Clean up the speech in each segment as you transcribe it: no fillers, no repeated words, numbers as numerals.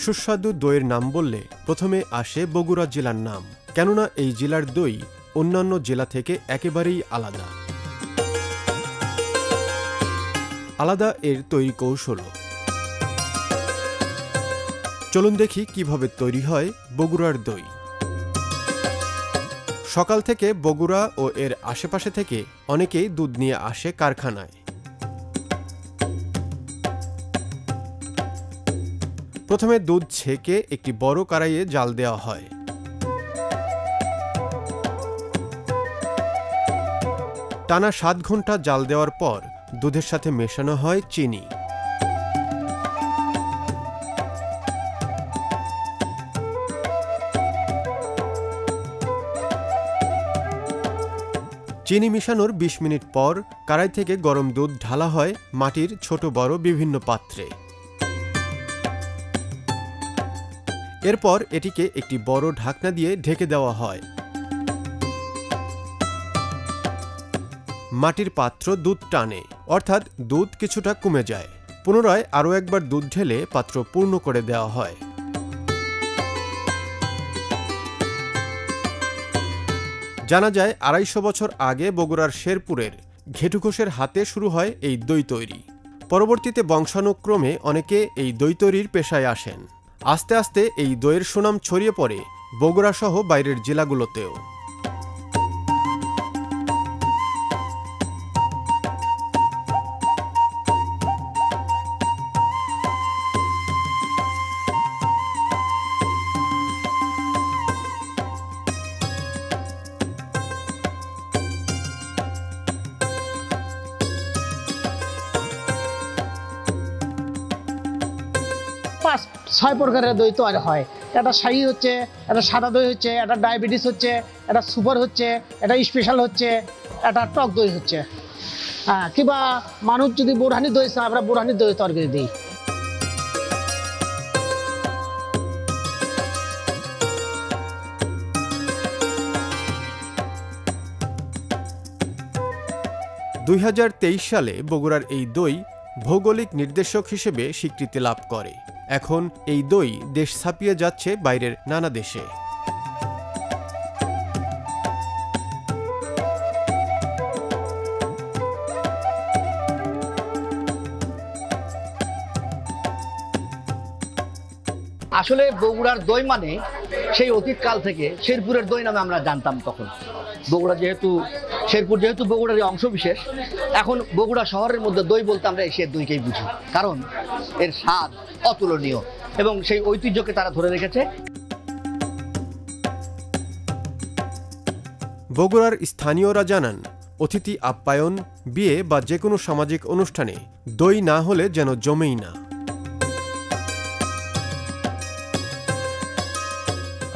সুস্বাদু দইয়ের নাম বললে প্রথমে আসে বগুড়া জেলার নাম, কেননা এই জেলার দই অন্যান্য জেলা থেকে একেবারেই আলাদা। আলাদা এর তৈরি কৌশলও। চলুন দেখি কিভাবে তৈরি হয় বগুড়ার দই। সকাল থেকে বগুড়া ও এর আশেপাশে থেকে অনেকেই দুধ নিয়ে আসে কারখানায়। প্রথমে দুধ ছেঁকে একটি বড় কড়াইয়ে জাল দেওয়া হয়। টানা 7 ঘন্টা জাল দেওয়ার পর দুধের সাথে মেশানো হয় চিনি। চিনি মিশানোর 20 মিনিট পর কড়াই থেকে গরম দুধ ঢালা হয় মাটির ছোট বড় বিভিন্ন পাত্রে। এরপর এটিকে একটি বড় ঢাকনা দিয়ে ঢেকে দেওয়া হয়। মাটির পাত্র দুধ টানে, অর্থাৎ দুধ কিছুটা কমে যায়। পুনরায় আরও একবার দুধ ঢেলে পাত্র পূর্ণ করে দেওয়া হয়। জানা যায় 250 বছর আগে বগুড়ার শেরপুরের ঘেটু ঘোষের হাতে শুরু হয় এই দই তৈরি। পরবর্তীতে বংশানুক্রমে অনেকে এই দই তৈরির পেশায় আসেন। আস্তে আস্তে এই দইয়ের সুনাম ছড়িয়ে পড়ে বগুড়া সহ বাইরের জেলাগুলোতেও। পাঁচ 6 প্রকারের দই তৈরি হয়। একটা শাহী হচ্ছে, একটা সাদা দই হচ্ছে, একটা ডায়াবেটিস হচ্ছে, একটা সুপার হচ্ছে, একটা স্পেশাল হচ্ছে, একটা টক দই হচ্ছে। কিংবা মানুষ যদি বোরহানি দই চায়, আমরা বোরহানি দই তৈরি করে দিই। সালে বগুড়ার এই দই ভৌগোলিক নির্দেশক হিসেবে স্বীকৃতি লাভ করে। এখন এই দই দেশ ছাপিয়ে যাচ্ছে বাইরের নানা দেশে। আসলে বগুড়ার দই মানে সেই অতীতকাল থেকে শেরপুরের দই নামে আমরা জানতাম। তখন বগুড়া যেহেতু শেরপুর যেহেতু বগুড়ার অংশ বিশেষ, এখন বগুড়া শহরের মধ্যে দই বলতে আমরা এসে দইকেই বুঝি, কারণ এর স্বাদ অতুলনীয় এবং সেই ঐতিহ্যকে তারা ধরে রেখেছে। বগুড়ার স্থানীয়রা জানান, অতিথি আপ্যায়ন, বিয়ে বা যে কোনো সামাজিক অনুষ্ঠানে দই না হলে যেন জমেই না।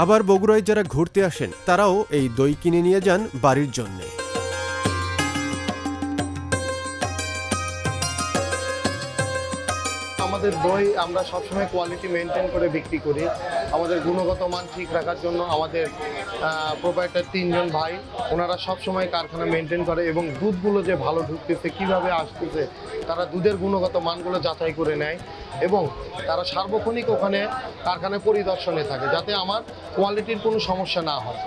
আবার বগুড়ায় যারা ঘুরতে আসেন তারাও এই দই কিনে নিয়ে যান বাড়ির জন্যে। আমাদের দই আমরা সবসময় কোয়ালিটি মেনটেন করে বিক্রি করি। আমাদের গুণগত মান ঠিক রাখার জন্য আমাদের প্রোপাইটার 3 জন ভাই, ওনারা সবসময় কারখানা মেনটেন করে এবং দুধগুলো যে ভালো ঢুকতেছে, কিভাবে আসতেছে, তারা দুধের গুণগত মানগুলো যাচাই করে নেয় এবং তারা সার্বক্ষণিক ওখানে কারখানায় পরিদর্শনে থাকে, যাতে আমার কোয়ালিটির কোনো সমস্যা না হয়।